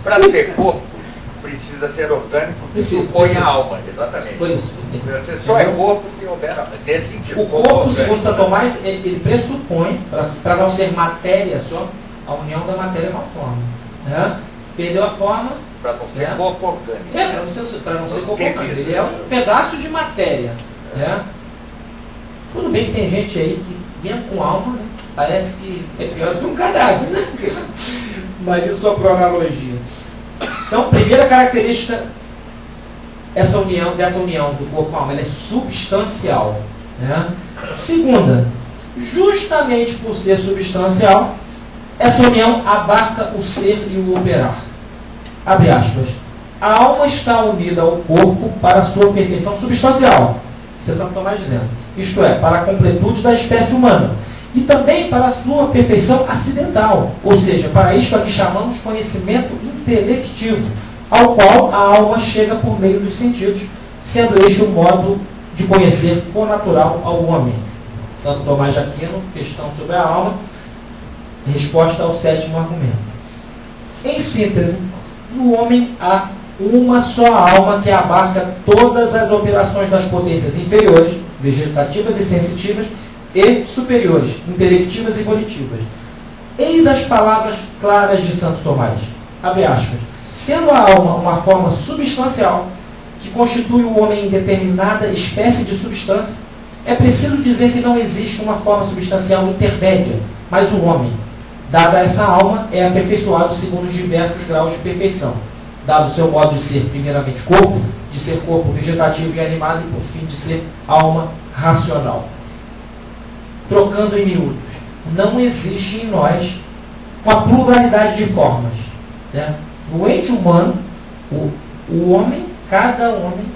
Para ser corpo, precisa ser orgânico, que supõe a alma, exatamente. Por isso. Você só é corpo se houver alma. Nesse sentido. O corpo, segundo São Tomás, ele pressupõe, para não ser matéria só, a união da matéria com a forma. Né? Se perdeu a forma. Para não ser corpo orgânico. Para não ser corpo orgânico. Ele é um pedaço de matéria. Né? Tudo bem que tem gente aí que, mesmo com alma, né, parece que é pior do que um cadáver. Né? Mas isso só por analogia. Então, primeira característica dessa união do corpo com a alma, ela é substancial. Né? Segunda, justamente por ser substancial, essa união abarca o ser e o operar. Abre aspas. A alma está unida ao corpo para a sua perfeição substancial. Isso é Santo Tomás dizendo. Isto é, para a completude da espécie humana. E também para a sua perfeição acidental. Ou seja, para isto a que chamamos conhecimento intelectivo, ao qual a alma chega por meio dos sentidos, sendo este o modo de conhecer connatural ao homem. Santo Tomás de Aquino, questão sobre a alma, resposta ao sétimo argumento. Em síntese, no homem há uma só alma que abarca todas as operações das potências inferiores, vegetativas e sensitivas, e superiores, intelectivas e volitivas. Eis as palavras claras de Santo Tomás. Abre aspas. Sendo a alma uma forma substancial, que constitui o homem em determinada espécie de substância, é preciso dizer que não existe uma forma substancial intermédia, mas o homem, dada essa alma, é aperfeiçoado segundo os diversos graus de perfeição, dado o seu modo de ser, primeiramente, corpo, de ser corpo vegetativo e animado, e por fim de ser alma racional. Trocando em miúdos, não existe em nós uma pluralidade de formas. Né? No ente humano, o homem, cada homem,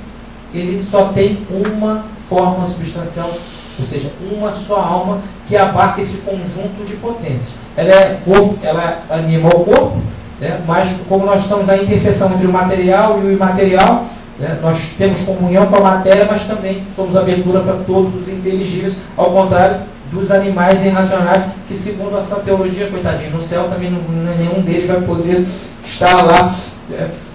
ele só tem uma forma substancial, ou seja, uma só alma que abarca esse conjunto de potências. Ela é corpo, ela anima o corpo, né? Mas como nós estamos na interseção entre o material e o imaterial, né? Nós temos comunhão com a matéria, mas também somos abertura para todos os inteligíveis, ao contrário dos animais irracionais, que segundo essa teologia, coitadinho, no céu também nenhum deles vai poder estar lá.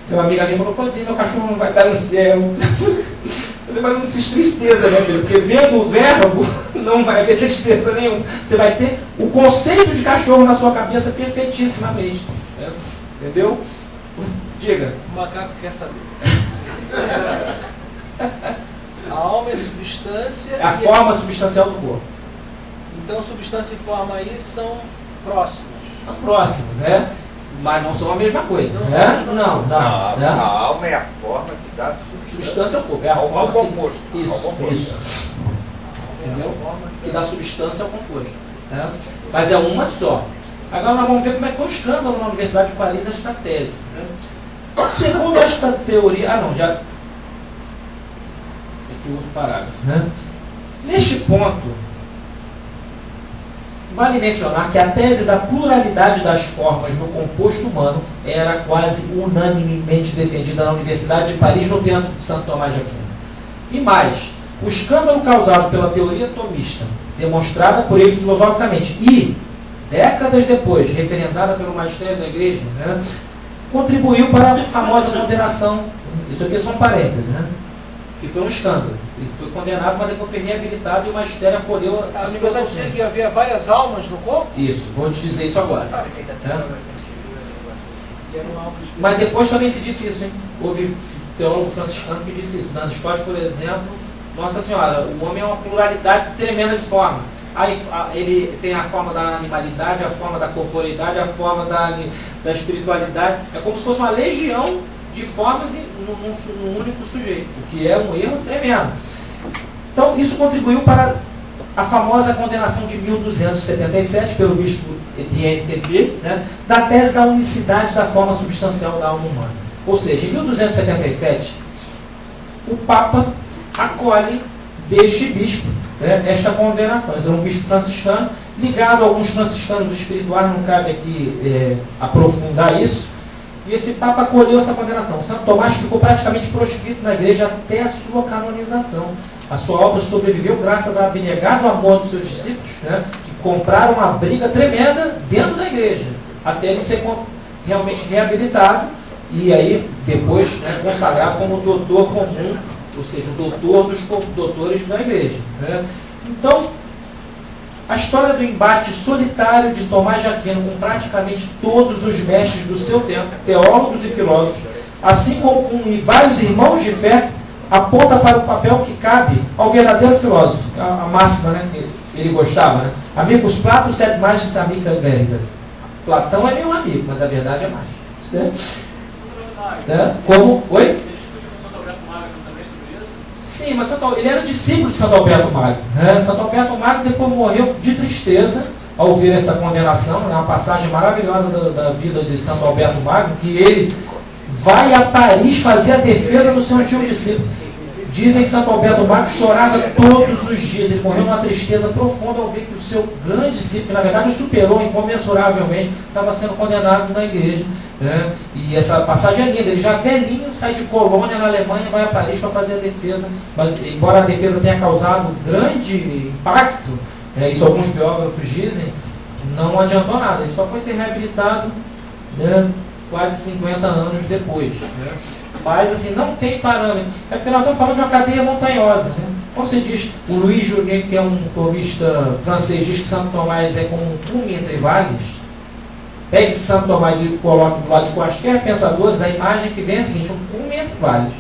Uma amiga minha falou, pô, meu cachorro não vai estar no céu. Eu falei, mas não precisa tristeza, né, filho? Porque vendo o verbo, não vai haver tristeza nenhuma. Você vai ter o conceito de cachorro na sua cabeça perfeitissimamente. Entendeu? Diga. O macaco quer saber. A alma é substância. É a forma substancial do corpo. Então, substância e forma aí são próximas. São próximas, né? Mas não são a mesma coisa. Não, né? não. A alma é a forma que dá substância ao corpo. É a forma ao composto. Isso. Entendeu? Que dá substância ao composto. Né? Mas é uma só. Agora nós vamos ver como é que foi o escândalo na Universidade de Paris esta tese. Né? Segundo esta teoria... já... Tem aqui outro parágrafo. Né? Neste ponto, vale mencionar que a tese da pluralidade das formas no composto humano era quase unanimemente defendida na Universidade de Paris no tempo de Santo Tomás de Aquino. E mais, o escândalo causado pela teoria tomista, demonstrada por ele filosoficamente e, décadas depois, referendada pelo magistério da Igreja, né, contribuiu para a famosa condenação, isso aqui são parênteses, né, que foi um escândalo. Ele foi condenado, mas depois foi reabilitado e o magistério acolheu a universidade dizia que havia várias almas no corpo? Isso, vou te dizer isso agora. Mas depois também se disse isso, hein? Houve teólogo franciscano que disse isso. Nas escolas, por exemplo, Nossa Senhora, o homem é uma pluralidade tremenda de forma. Aí ele tem a forma da animalidade, a forma da corporeidade, a forma da espiritualidade. É como se fosse uma legião de formas num único sujeito, o que é um erro tremendo. Então, isso contribuiu para a famosa condenação de 1277 pelo bispo Etienne Tepier, né, da tese da unicidade da forma substancial da alma humana. Ou seja, em 1277, o Papa acolhe deste bispo, né, esta condenação. Ele é um bispo franciscano, ligado a alguns franciscanos espirituais, não cabe aqui aprofundar isso. E esse Papa acolheu essa condenação. Santo Tomás ficou praticamente proscrito na igreja até a sua canonização. A sua obra sobreviveu graças ao abnegado amor dos seus discípulos, né, que compraram uma briga tremenda dentro da igreja, até ele ser realmente reabilitado e aí depois, né, consagrado como doutor comum, ou seja, o doutor dos doutores da igreja, né? Então, a história do embate solitário de Tomás de Aquino com praticamente todos os mestres do seu tempo, teólogos e filósofos, assim como com vários irmãos de fé, aponta para o papel que cabe ao verdadeiro filósofo, a máxima, né, que ele gostava, né? Amigos Plato, sed magis amica veritas. Platão é meu amigo, mas a verdade é mais. Né? Né? Como? Oi? Sim, mas ele era discípulo de Santo Alberto Magno. Né? Santo Alberto Magno depois morreu de tristeza ao ver essa condenação. É uma passagem maravilhosa da vida de Santo Alberto Magno, que ele vai a Paris fazer a defesa do seu antigo discípulo. Dizem que Santo Alberto Magno chorava todos os dias. Ele morreu numa tristeza profunda ao ver que o seu grande discípulo, que na verdade o superou incomensuravelmente, estava sendo condenado na igreja. Né? E essa passagem é linda. Ele já velhinho sai de Colônia, na Alemanha, vai a Paris para fazer a defesa. Mas, embora a defesa tenha causado grande impacto, isso alguns biógrafos dizem, não adiantou nada. Ele só foi ser reabilitado, né, quase 50 anos depois. Né? Mas, assim, não tem parâmetro. É porque nós estamos falando de uma cadeia montanhosa. Né? Como você diz, o Louis Journet, que é um tomista francês, diz que Santo Tomás é como um cume entre vales. Pegue Santo Tomás e coloque do lado de quaisquer pensadores, a imagem que vem é a seguinte, um cume entre vales.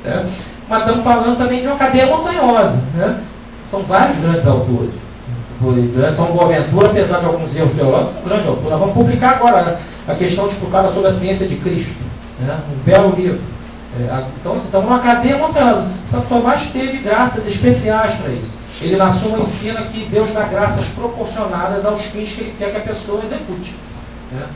Né? Mas estamos falando também de uma cadeia montanhosa. Né? São vários grandes autores. São Boaventura, apesar de alguns erros teológicos, um grande autor. Nós vamos publicar agora a questão disputada sobre a ciência de Cristo. Né? Um belo livro. Então, estamos numa cadeia montanhosa. Santo Tomás teve graças especiais para isso. Ele na Suma ensina que Deus dá graças proporcionadas aos fins que ele quer que a pessoa execute. Né?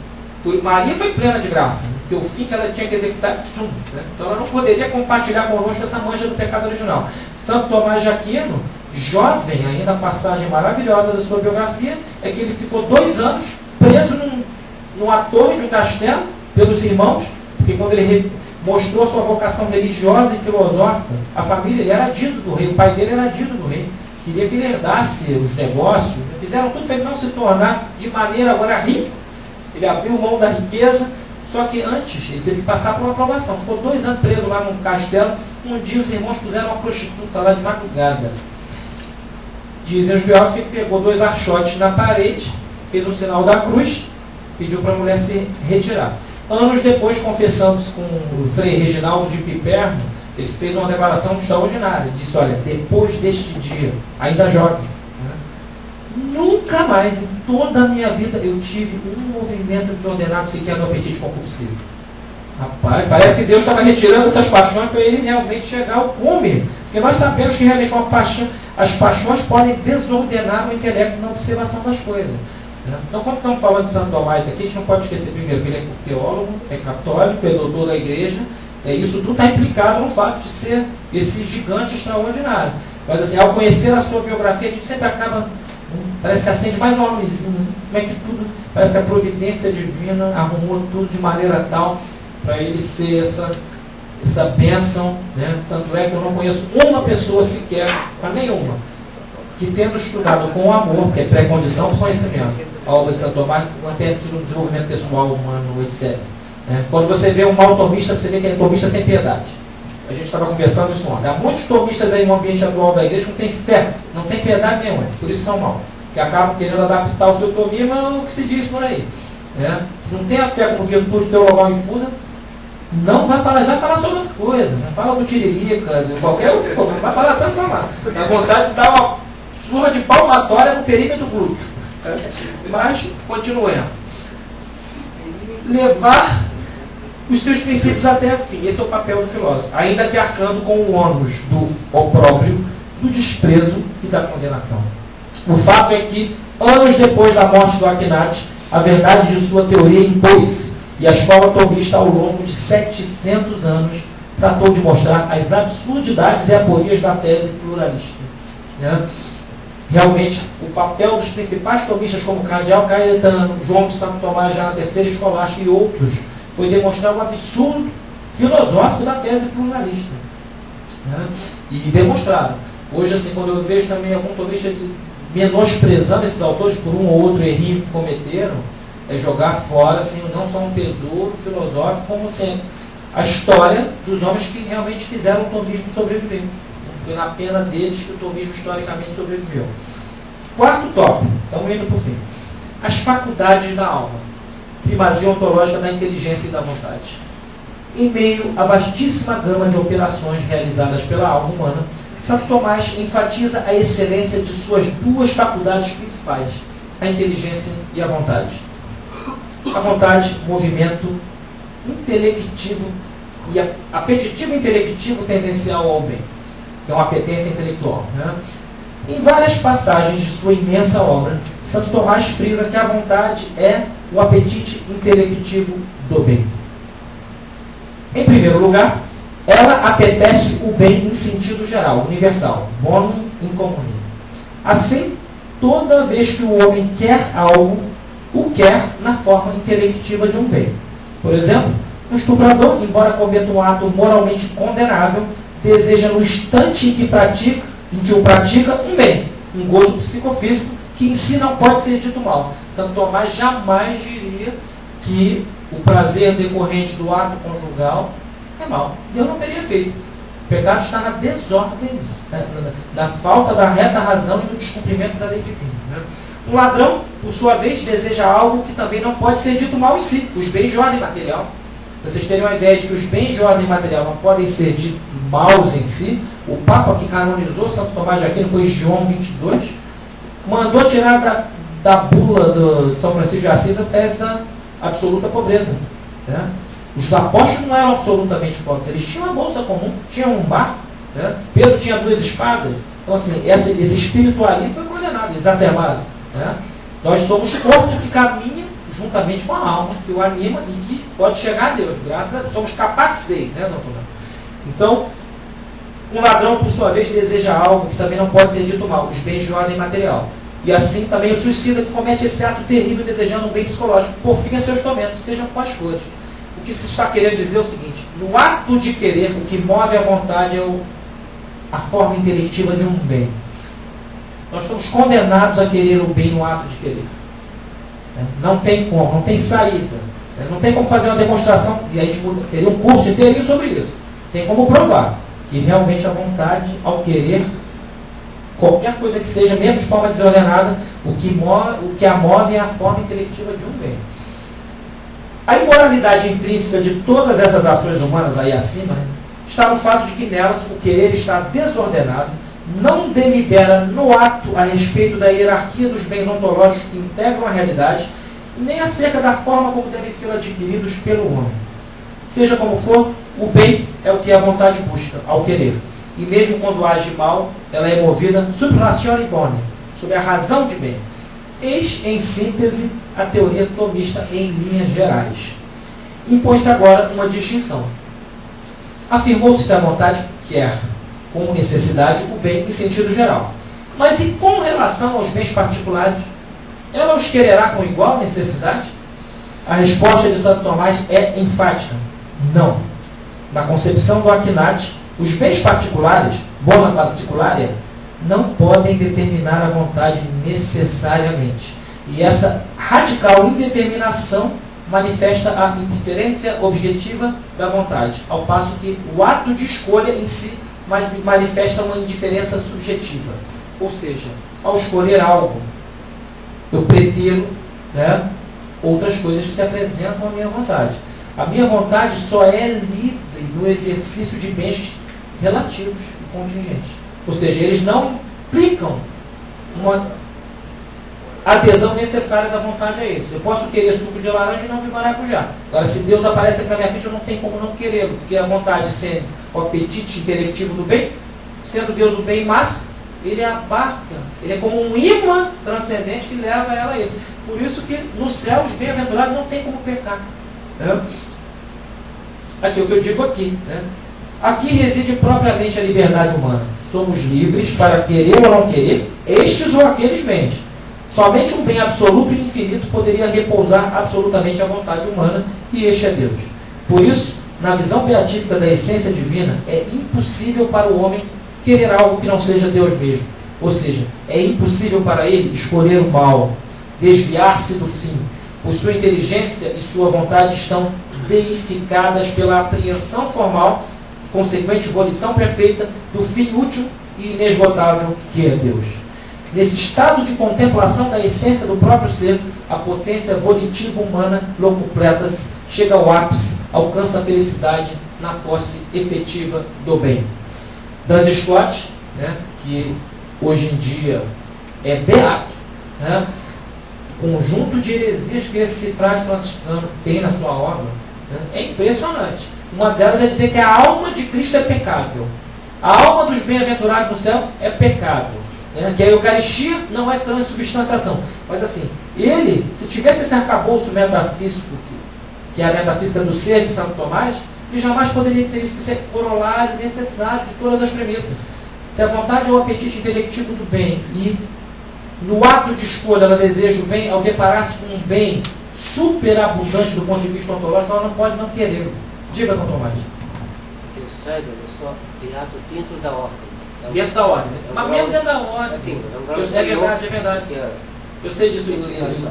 Maria foi plena de graça, né? Porque o fim que ela tinha que executar é sum. Né? Então ela não poderia compartilhar conosco essa mancha do pecado original. Santo Tomás de Aquino, jovem, ainda a passagem maravilhosa da sua biografia, é que ele ficou 2 anos preso numa torre de um castelo pelos irmãos, porque quando ele mostrou sua vocação religiosa e filosófica, a família, ele era dito do rei, o pai dele era dito do rei, queria que ele herdasse os negócios, fizeram tudo para ele não se tornar de maneira agora rico. Ele abriu mão da riqueza, só que antes ele teve que passar por uma aprovação. Ficou 2 anos preso lá num castelo. Um dia os irmãos puseram uma prostituta lá de madrugada. Dizem os biógrafos que ele pegou 2 archotes na parede, fez um sinal da cruz, pediu para a mulher se retirar. Anos depois, confessando-se com o Frei Reginaldo de Piperno, ele fez uma declaração extraordinária. Ele disse, olha, depois deste dia, ainda jovem, nunca mais em toda a minha vida eu tive um movimento desordenado sequer do apetite compulsivo. Rapaz, parece que Deus estava retirando essas paixões para ele realmente chegar ao cume. Porque nós sabemos que realmente uma paixão, as paixões podem desordenar o intelecto na observação das coisas. Né? Então, quando estamos falando de Santo Tomás aqui, a gente não pode esquecer primeiro que ele é teólogo, é católico, é doutor da igreja. Isso tudo está implicado no fato de ser esse gigante extraordinário. Mas assim, ao conhecer a sua biografia, a gente sempre acaba... Parece que acende mais uma luzinha. Como é que tudo... Parece que a providência divina arrumou tudo de maneira tal para ele ser essa bênção. Né? Tanto é que eu não conheço uma pessoa sequer, mas nenhuma, que tendo estudado com amor, que é pré-condição do conhecimento, a obra de Santo Tomás, até tido um desenvolvimento pessoal, humano, etc. Quando você vê um mau tomista, você vê que ele é tomista sem piedade. A gente estava conversando isso ontem. Há muitos tomistas aí no ambiente atual da igreja que não tem fé, não tem piedade nenhuma, por isso são maus. Que acabam querendo adaptar o seu tomima ao que se diz por aí. Se não tem a fé como virtude teologal infusa, não vai falar sobre outra coisa. Não fala do Tiririca, de qualquer outra coisa, vai falar de Santo Tomás. Dá vontade de dar uma surra de palmatória no perímetro glúteo. Mas, continuando. Levar os seus princípios até o fim. Esse é o papel do filósofo. Ainda que arcando com o ônus do opróbrio, do desprezo e da condenação. O fato é que, anos depois da morte do Aquinas, a verdade de sua teoria impôs-se, e a escola tomista, ao longo de 700 anos, tratou de mostrar as absurdidades e aporias da tese pluralista. Realmente, o papel dos principais tomistas, como Cardeal Caetano, João de Santo Tomás, já na terceira escolástica e outros, foi demonstrar o absurdo filosófico da tese pluralista. E demonstraram. Hoje, assim, quando eu vejo também algum tomista menosprezando esses autores por um ou outro errinho que cometeram, é jogar fora, assim, não só um tesouro filosófico, como sendo a história dos homens que realmente fizeram o tomismo sobreviver. Foi na pena deles que o tomismo historicamente sobreviveu. Quarto tópico, estamos indo para o fim. As faculdades da alma. Primazia ontológica da inteligência e da vontade. Em meio à vastíssima gama de operações realizadas pela alma humana, Santo Tomás enfatiza a excelência de suas duas faculdades principais, a inteligência e a vontade. A vontade, movimento intelectivo e apetitivo intelectivo tendencial ao bem, que é uma apetência intelectual, né? Em várias passagens de sua imensa obra, Santo Tomás frisa que a vontade é o apetite intelectivo do bem. Em primeiro lugar, ela apetece o bem em sentido geral, universal, bonum in comune. Assim, toda vez que o homem quer algo, o quer na forma intelectiva de um bem. Por exemplo, o estuprador, embora cometa um ato moralmente condenável, deseja no instante em que o pratica um bem, um gozo psicofísico que em si não pode ser dito mal. Santo Tomás jamais diria que o prazer decorrente do ato conjugal é mal. Deus não teria feito. O pecado está na desordem, na falta da reta razão e no descumprimento da lei divina, né? Um ladrão, por sua vez, deseja algo que também não pode ser dito mal em si, os bens de ordem material. Para vocês terem uma ideia de que os bens de ordem material não podem ser ditos maus em si, o Papa que canonizou Santo Tomás de Aquino foi João 22, mandou tirar da bula de São Francisco de Assis a tese da absoluta pobreza, né? Os apóstolos não eram absolutamente pobres, eles tinham uma bolsa comum, tinham um barco, né? Pedro tinha 2 espadas. Então, assim, esse espiritualismo foi condenado, exacerbado, né? Nós somos corpo que caminha juntamente com a alma, que o anima e que pode chegar a Deus. Graças a Deus, somos capazes dele, né, doutor? Então, um ladrão, por sua vez, deseja algo que também não pode ser dito mal, os bens de ordem material. E assim também o suicida que comete esse ato terrível desejando um bem psicológico, por fim a seus tormentos, sejam quais forem. O que se está querendo dizer é o seguinte: no ato de querer, o que move a vontade é a forma intelectiva de um bem. Nós estamos condenados a querer o bem no ato de querer. Não tem como, não tem saída. Não tem como fazer uma demonstração, e a gente teria um curso inteirinho sobre isso. Tem como provar que realmente a vontade, ao querer, qualquer coisa que seja, mesmo de forma desordenada, o que a move é a forma intelectiva de um bem. A imoralidade intrínseca de todas essas ações humanas aí acima, né, está no fato de que nelas o querer está desordenado, não delibera no ato a respeito da hierarquia dos bens ontológicos que integram a realidade, nem acerca da forma como devem ser adquiridos pelo homem. Seja como for, o bem é o que a vontade busca, ao querer. E mesmo quando age mal, ela é movida sub ratione bone, sob a razão de bem. Eis, em síntese, a teoria tomista em linhas gerais. Impõe-se agora uma distinção. Afirmou-se que a vontade quer, como necessidade, o bem em sentido geral. Mas e com relação aos bens particulares? Ela os quererá com igual necessidade? A resposta de Santo Tomás é enfática. Não. Na concepção do Aquinate, os bens particulares, bona particulária, não podem determinar a vontade necessariamente. E essa radical indeterminação manifesta a indiferença objetiva da vontade, ao passo que o ato de escolha em si manifesta uma indiferença subjetiva. Ou seja, ao escolher algo, eu pretendo, né, outras coisas que se apresentam à minha vontade. A minha vontade só é livre no exercício de bens relativos e contingentes. Ou seja, eles não implicam uma adesão necessária da vontade a eles. Eu posso querer suco de laranja e não de maracujá. Agora, se Deus aparece aqui na minha frente, eu não tenho como não querê-lo, porque a vontade, sendo o apetite intelectivo do bem, sendo Deus o bem, mas ele abarca, ele é como um imã transcendente que leva ela a ele. Por isso que no céu os bem-aventurados não tem como pecar. Né? Aqui o que eu digo aqui. Né? Aqui reside propriamente a liberdade humana. Somos livres para querer ou não querer estes ou aqueles bens. Somente um bem absoluto e infinito poderia repousar absolutamente a vontade humana, e este é Deus. Por isso, na visão beatífica da essência divina, é impossível para o homem querer algo que não seja Deus mesmo. Ou seja, é impossível para ele escolher o mal, desviar-se do fim. pois sua inteligência e sua vontade estão deificadas pela apreensão formal, consequente volição perfeita do fim útil e inesgotável que é Deus. Nesse estado de contemplação da essência do próprio ser, a potência volitiva humana locupleta-se, chega ao ápice, alcança a felicidade na posse efetiva do bem. Das Scott, né, que hoje em dia é beato, né, conjunto de heresias que esse frade franciscano tem na sua obra, né, é impressionante. Uma delas é dizer que a alma de Cristo é pecável. A alma dos bem-aventurados no céu é pecado. Né? Que a Eucaristia não é transubstanciação. Mas assim, ele, se tivesse esse arcabouço metafísico, que é a metafísica do ser de Santo Tomás, ele jamais poderia dizer isso, porque isso é corolário necessário de todas as premissas. Se a vontade é o apetite intelectivo do bem, e no ato de escolha ela deseja o bem, ao deparar-se com um bem superabundante do ponto de vista ontológico, ela não pode não querê-lo. Diga, Santo Tomás. Eu saiba, eu sou criado dentro da ordem. Dentro da ordem, né? Mas mesmo dentro da ordem. Assim, É verdade, é verdade. Eu sei disso.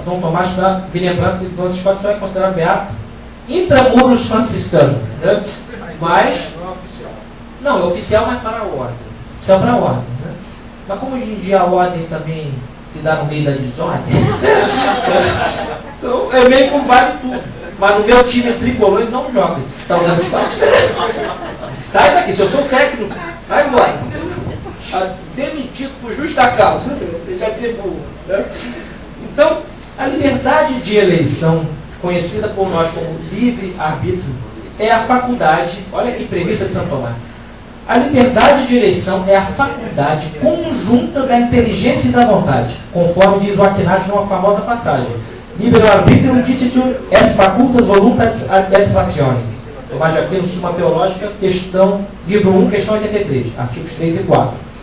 Dom Tomás está me lembrando que Dom Scott só é considerado beato intramuros franciscanos. Né? Mas. Não, é oficial, mas para a ordem. Oficial para a ordem. Né? Mas como hoje em dia a ordem também se dá no meio da desordem, então é meio que vale tudo. Mas no meu time tricolor ele não joga esse tal das Scott. Sai daqui, se eu sou o técnico, vai embora. Demitido por justa causa, deixar de ser burro. Né? Então, a liberdade de eleição, conhecida por nós como livre-arbítrio, é a faculdade, olha que premissa de Santo Tomás, a liberdade de eleição é a faculdade conjunta da inteligência e da vontade, conforme diz o Aquinas numa famosa passagem, libero arbitrium dicitur est facultas voluntas et rationis. Tomás de Aquino, Suma Teológica, questão, livro 1, questão 83, artigos 3 e 4.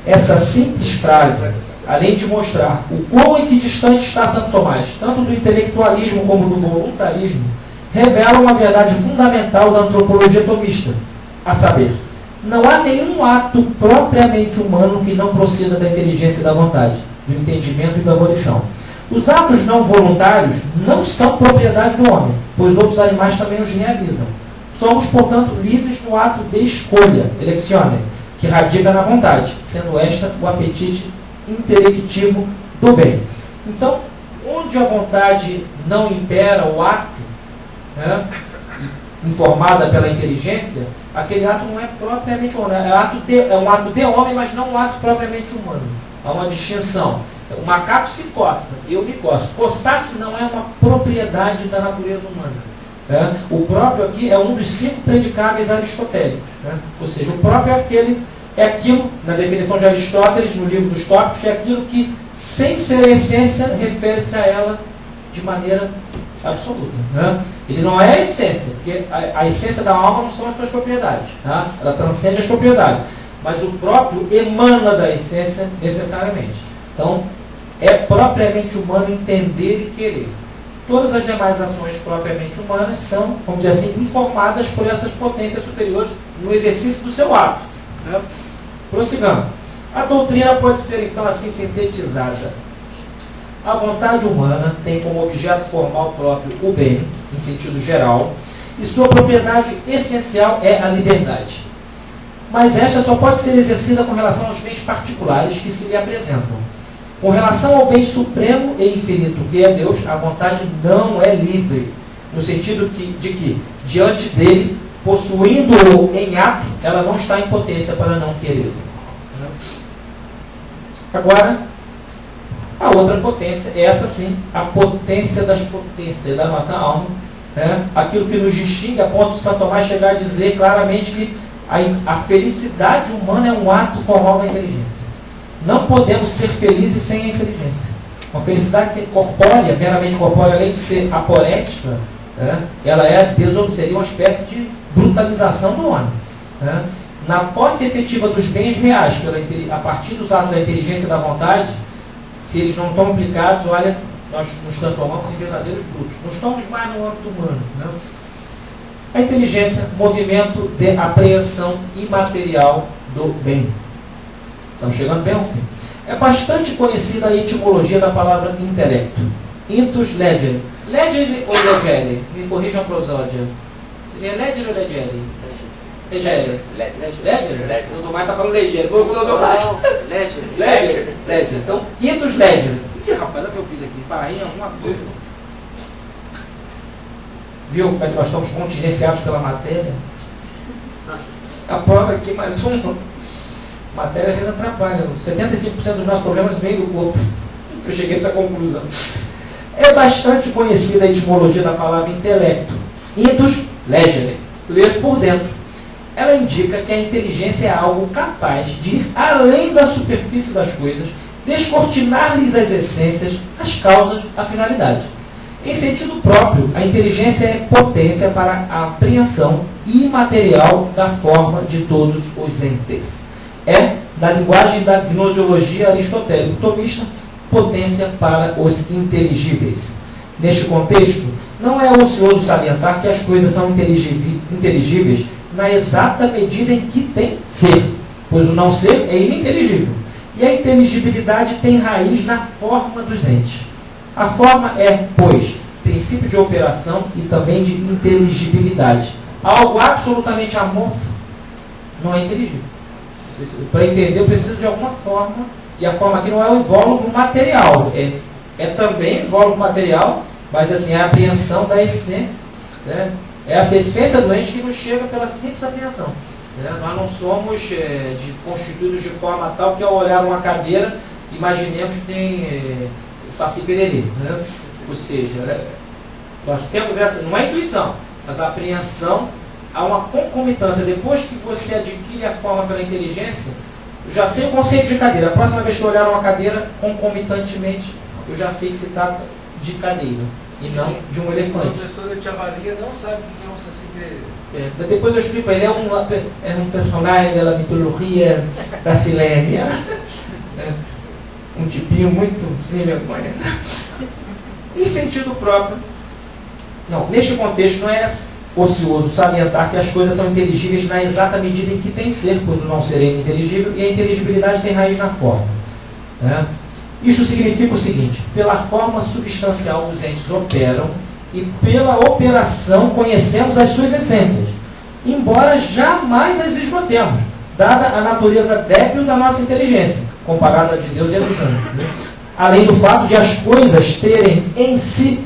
Essa simples frase, além de mostrar o quão equidistante está Santo Tomás, tanto do intelectualismo como do voluntarismo, revela uma verdade fundamental da antropologia tomista, a saber, não há nenhum ato propriamente humano que não proceda da inteligência e da vontade, do entendimento e da volição. Os atos não voluntários não são propriedade do homem, pois outros animais também os realizam. Somos, portanto, livres no ato de escolha, electione, que radica na vontade, sendo esta o apetite intelectivo do bem. Então, onde a vontade não impera o ato, né, informada pela inteligência, aquele ato não é propriamente humano. É um ato de homem, mas não um ato propriamente humano. Há uma distinção. O macaco se coça, eu me coço. Coçar-se não é uma propriedade da natureza humana. O próprio aqui é um dos 5 predicáveis aristotélicos. Ou seja, o próprio é aquilo, na definição de Aristóteles, no livro dos Tópicos, é aquilo que, sem ser a essência, refere-se a ela de maneira absoluta. Ele não é a essência, porque a essência da alma não são as suas propriedades. Ela transcende as propriedades. Mas o próprio emana da essência necessariamente. Então, é propriamente humano entender e querer. Todas as demais ações propriamente humanas são, vamos dizer assim, informadas por essas potências superiores no exercício do seu ato. Prossigamos. A doutrina pode ser, então, assim sintetizada. A vontade humana tem como objeto formal próprio o bem, em sentido geral, e sua propriedade essencial é a liberdade. Mas esta só pode ser exercida com relação aos bens particulares que se lhe apresentam. Com relação ao bem supremo e infinito que é Deus, a vontade não é livre, no sentido de que, diante dele, possuindo-o em ato, ela não está em potência para não querê-lo. Agora, a outra potência, essa sim, a potência das potências da nossa alma, aquilo que nos distingue, a ponto de Santo Tomás chegar a dizer claramente que a felicidade humana é um ato formal da inteligência. Não podemos ser felizes sem a inteligência. Uma felicidade corpórea, meramente corpórea, além de ser aporética, ela seria uma espécie de brutalização do homem. Na posse efetiva dos bens reais, a partir dos atos da inteligência e da vontade, se eles não estão implicados, olha, nós nos transformamos em verdadeiros brutos. Não estamos mais no âmbito humano. A inteligência, movimento de apreensão imaterial do bem. Estamos chegando bem ao fim. É bastante conhecida a etimologia da palavra intelecto. Intus legere, Ledger ou Legere? Me corrijam a prosódia. É Ledger ou Legere? Legere. Ledger? O Domar está falando Legere. Vou com o Domar. Ledger. Então, e dos Ledger? Ih, rapaz, olha o que eu fiz aqui. Barrinha, alguma coisa. Viu como é que nós estamos contingenciados pela matéria? A prova aqui, mais uma. Matéria às vezes atrapalha. 75% dos nossos problemas vêm do corpo. Eu cheguei a essa conclusão. É bastante conhecida a etimologia da palavra intelecto. Indus, legere, ler por dentro. Ela indica que a inteligência é algo capaz de ir além da superfície das coisas, descortinar-lhes as essências, as causas, a finalidade. Em sentido próprio, a inteligência é potência para a apreensão imaterial da forma de todos os entes. É, na linguagem da gnosiologia aristotélico-tomista, potência para os inteligíveis. Neste contexto, não é ocioso salientar que as coisas são inteligíveis na exata medida em que tem ser, pois o não ser é ininteligível. E a inteligibilidade tem raiz na forma dos entes. A forma é, pois, princípio de operação e também de inteligibilidade. Algo absolutamente amorfo não é inteligível. Para entender, eu preciso de alguma forma, e a forma aqui não é o invólucro material, é também invólucro material, mas assim, é a apreensão da essência, né? É essa essência do ente que nos chega pela simples apreensão. Né? Nós não somos constituídos de forma tal que ao olhar uma cadeira, imaginemos que tem o Saci Pererê, né? Ou seja, nós temos essa, não é intuição, mas a apreensão, há uma concomitância. Depois que você adquire a forma pela inteligência, eu já sei o conceito de cadeira. A próxima vez que eu olhar uma cadeira, concomitantemente, eu já sei que se trata de cadeira, e não de um elefante. O professor de avalia não sabe o que é um Saci Pererê. Depois eu explico, ele é um personagem da mitologia brasileira. Um tipinho muito sem vergonha. Em sentido próprio, não, neste contexto não é ocioso salientar que as coisas são inteligíveis na exata medida em que tem ser, pois o não ser é ininteligível e a inteligibilidade tem raiz na forma. Né? Isso significa o seguinte: pela forma substancial dos entes operam e pela operação conhecemos as suas essências, embora jamais as esgotemos, dada a natureza débil da nossa inteligência, comparada à de Deus e a dos anjos. Né? Além do fato de as coisas terem em si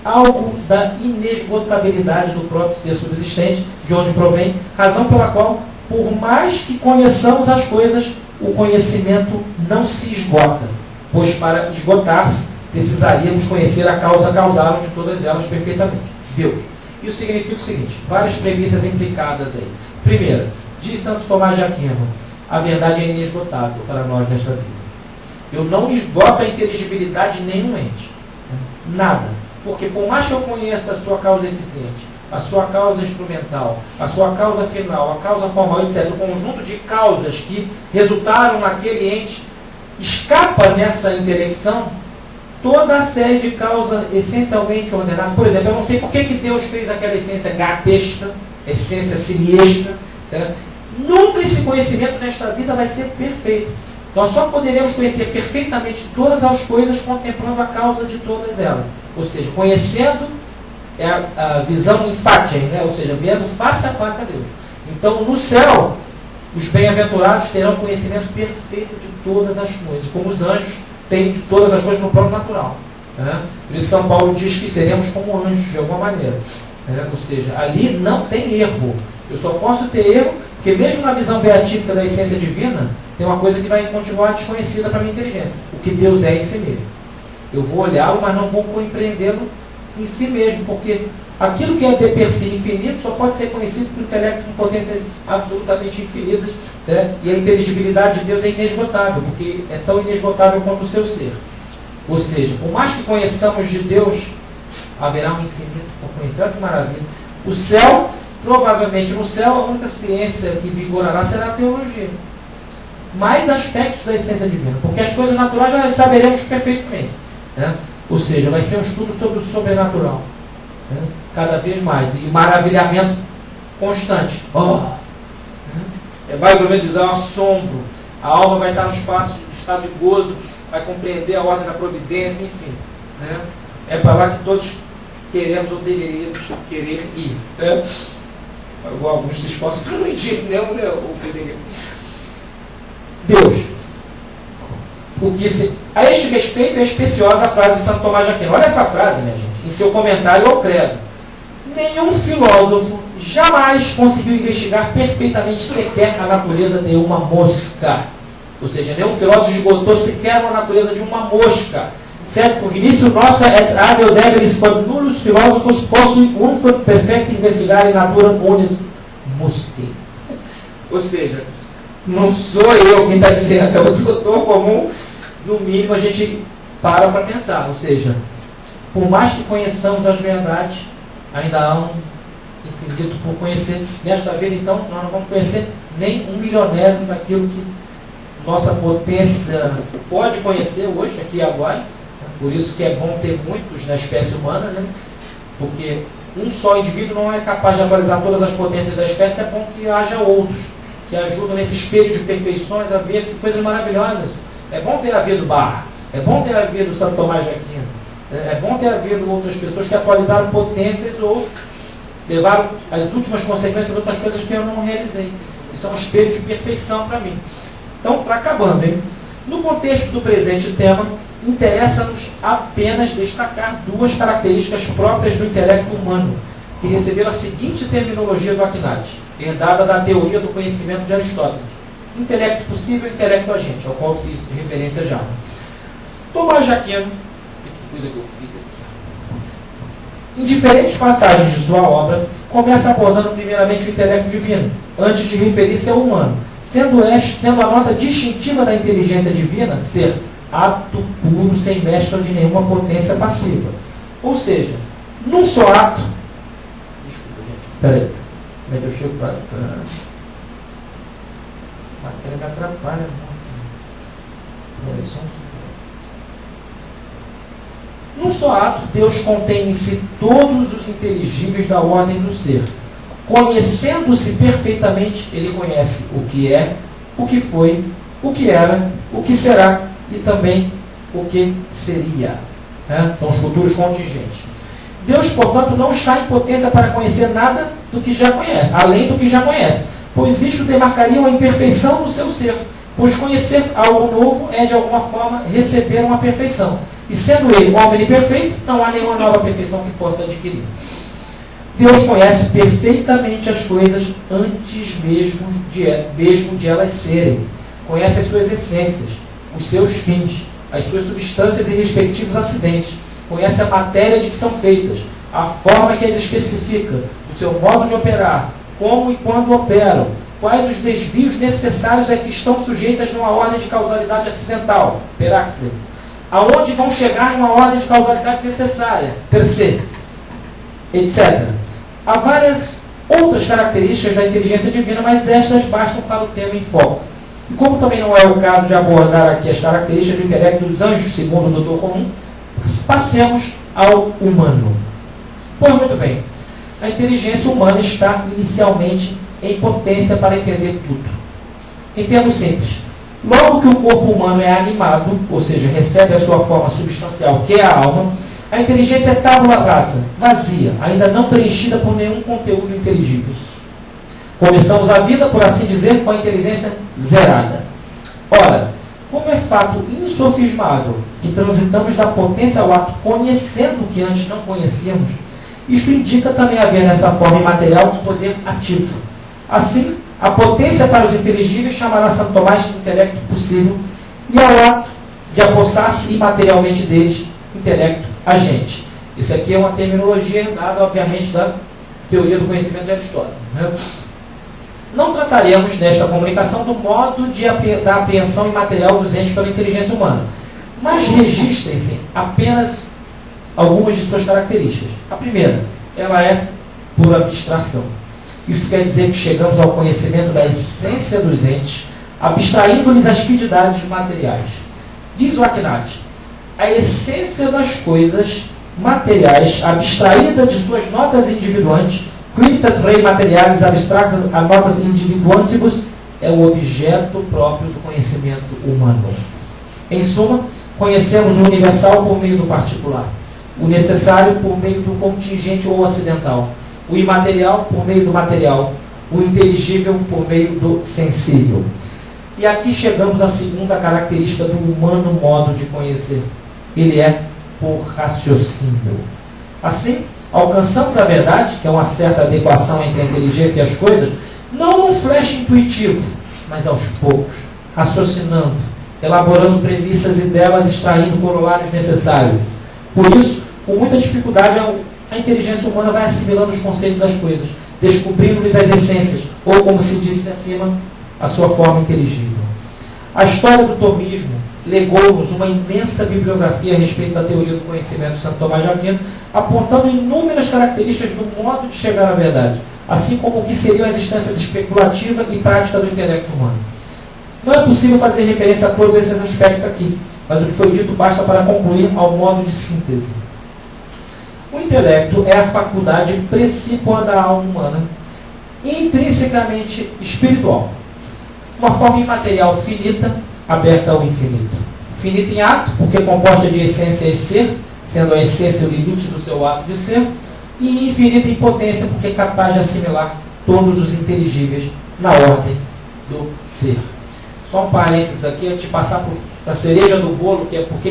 algo da inesgotabilidade do próprio ser subsistente, de onde provém, razão pela qual, por mais que conheçamos as coisas, o conhecimento não se esgota, pois para esgotar-se, precisaríamos conhecer a causa causaram de todas elas perfeitamente, Deus. Isso significa o seguinte, várias premissas implicadas aí. Primeiro, diz Santo Tomás de Aquino, a verdade é inesgotável para nós nesta vida. Eu não esgoto a inteligibilidade de nenhum ente. Nada. Porque por mais que eu conheça a sua causa eficiente, a sua causa instrumental, a sua causa final, a causa formal, etc., o conjunto de causas que resultaram naquele ente, escapa nessa intelecção toda a série de causas essencialmente ordenadas. Por exemplo, eu não sei por que Deus fez aquela essência gatesca, essência simiesca. Né? Nunca esse conhecimento nesta vida vai ser perfeito. Nós só poderemos conhecer perfeitamente todas as coisas contemplando a causa de todas elas. Ou seja, conhecendo a visão enfática, né? Ou seja, vendo face a face a Deus. Então, no céu, os bem-aventurados terão conhecimento perfeito de todas as coisas, como os anjos têm de todas as coisas no plano natural. Né? Por isso, São Paulo diz que seremos como anjos, de alguma maneira. Né? Ou seja, ali não tem erro. Eu só posso ter erro, porque mesmo na visão beatífica da essência divina, tem uma coisa que vai continuar desconhecida para a minha inteligência. O que Deus é em si mesmo. Eu vou olhá-lo, mas não vou compreendê-lo em si mesmo, porque aquilo que é de per si infinito só pode ser conhecido por intelecto com potências absolutamente infinitas, né? E a inteligibilidade de Deus é inesgotável, porque é tão inesgotável quanto o seu ser. Ou seja, por mais que conheçamos de Deus, haverá um infinito por conhecer. Olha que maravilha. O céu, provavelmente no céu, a única ciência que vigorará será a teologia. Mais aspectos da essência divina, porque as coisas naturais nós saberemos perfeitamente. Né? Ou seja, vai ser um estudo sobre o sobrenatural. Né? Cada vez mais. E maravilhamento constante. É mais ou menos dizer um assombro. A alma vai estar no estado de gozo, vai compreender a ordem da providência, enfim. Né? É para lá que todos queremos ou deveríamos querer ir. Né? Alguns se esforçam para não ir, né, o Federico? Deus. A este respeito é especiosa a frase de Santo Tomás de Aquino. Olha essa frase, minha gente, em seu comentário ao credo. Nenhum filósofo jamais conseguiu investigar perfeitamente sequer a natureza de uma mosca. Ou seja, nenhum filósofo esgotou sequer a natureza de uma mosca. Certo? Porque início nosso é hábil deberis quod nullus filósofos possuem unquam perfecto investigar in natura unis mosque. Ou seja, não sou eu quem está dizendo, é o doutor comum. No mínimo a gente para pensar. Ou seja, por mais que conheçamos as verdades, ainda há um infinito por conhecer. Nesta vida, então, nós não vamos conhecer nem 1/1000 daquilo que nossa potência pode conhecer hoje, aqui e agora. Por isso que é bom ter muitos na espécie humana, né? Porque um só indivíduo não é capaz de atualizar todas as potências da espécie, é bom que haja outros, que ajudam nesse espelho de perfeições a ver coisas maravilhosas. É bom ter havido Bach, é bom ter havido Santo Tomás de Aquino, é bom ter havido outras pessoas que atualizaram potências ou levaram as últimas consequências de outras coisas que eu não realizei. Isso é um espelho de perfeição para mim. Então, para acabando, hein? No contexto do presente tema, interessa-nos apenas destacar duas características próprias do intelecto humano, que receberam a seguinte terminologia do Akinati, herdada da teoria do conhecimento de Aristóteles: intelecto possível e intelecto agente, ao qual fiz referência já. Tomás de Aquino, que coisa que eu fiz aqui, em diferentes passagens de sua obra, começa abordando primeiramente o intelecto divino, antes de referir-se ao humano, sendo a nota distintiva da inteligência divina ser ato puro, sem mescla de nenhuma potência passiva. Ou seja, num só ato... Desculpa, gente. Peraí. Como é que eu chego para... A matéria me atrapalha muito. Num só ato, Deus contém em si todos os inteligíveis da ordem do ser. Conhecendo-se perfeitamente, Ele conhece o que é, o que foi, o que era, o que será e também o que seria. Né? São os futuros contingentes. Deus, portanto, não está em potência para conhecer nada do que já conhece, além do que já conhece, pois isto demarcaria uma imperfeição no seu ser, pois conhecer algo novo é, de alguma forma, receber uma perfeição. E sendo Ele homem perfeito, não há nenhuma nova perfeição que possa adquirir. Deus conhece perfeitamente as coisas antes mesmo de elas serem. Conhece as suas essências, os seus fins, as suas substâncias e respectivos acidentes. Conhece a matéria de que são feitas, a forma que as especifica, o seu modo de operar, como e quando operam, quais os desvios necessários a que estão sujeitas numa ordem de causalidade acidental, per accident, aonde vão chegar numa ordem de causalidade necessária, per se, etc. Há várias outras características da inteligência divina, mas estas bastam para o tema em foco. E como também não é o caso de abordar aqui as características do intelecto dos anjos, segundo o doutor comum, passemos ao humano. Pois muito bem, a inteligência humana está inicialmente em potência para entender tudo. Em termos simples, logo que o corpo humano é animado, ou seja, recebe a sua forma substancial, que é a alma, a inteligência é tábula rasa, vazia, ainda não preenchida por nenhum conteúdo inteligível. Começamos a vida, por assim dizer, com a inteligência zerada. Ora, como é fato insofismável que transitamos da potência ao ato conhecendo o que antes não conhecíamos, isto indica também haver nessa forma imaterial um poder ativo. Assim, a potência para os inteligíveis chamará Santo Tomás de intelecto possível e ao ato de apossar-se imaterialmente deles, intelecto agente. Isso aqui é uma terminologia dada, obviamente, da teoria do conhecimento de Aristóteles. Né? Não trataremos nesta comunicação do modo da apreensão imaterial dos entes pela inteligência humana, mas registrem-se apenas algumas de suas características. A primeira, ela é por abstração. Isto quer dizer que chegamos ao conhecimento da essência dos entes, abstraindo-lhes as quididades materiais. Diz o Akinati: a essência das coisas materiais, abstraída de suas notas individuantes, quintas rei materiais abstratas a notas individuantibus, é o objeto próprio do conhecimento humano. Em suma, conhecemos o universal por meio do particular. o necessário por meio do contingente ou acidental, o imaterial por meio do material, o inteligível por meio do sensível. E aqui chegamos à segunda característica do humano modo de conhecer. Ele é por raciocínio. Assim, alcançamos a verdade, que é uma certa adequação entre a inteligência e as coisas, não num flash intuitivo, mas aos poucos, raciocinando, elaborando premissas e delas extraindo corolários necessários. Por isso, com muita dificuldade, a inteligência humana vai assimilando os conceitos das coisas, descobrindo-lhes as essências, ou, como se disse acima, a sua forma inteligível. A história do tomismo legou-nos uma imensa bibliografia a respeito da teoria do conhecimento de Santo Tomás de Aquino, apontando inúmeras características do modo de chegar à verdade, assim como o que seriam as instâncias especulativa e prática do intelecto humano. Não é possível fazer referência a todos esses aspectos aqui, mas o que foi dito basta para concluir ao modo de síntese. O intelecto é a faculdade precípua da alma humana, intrinsecamente espiritual, uma forma imaterial finita, aberta ao infinito. Finita em ato, porque composta de essência e ser, sendo a essência o limite do seu ato de ser, e infinita em potência, porque é capaz de assimilar todos os inteligíveis na ordem do ser. Só um parênteses aqui, antes de passar para a cereja do bolo, que é porque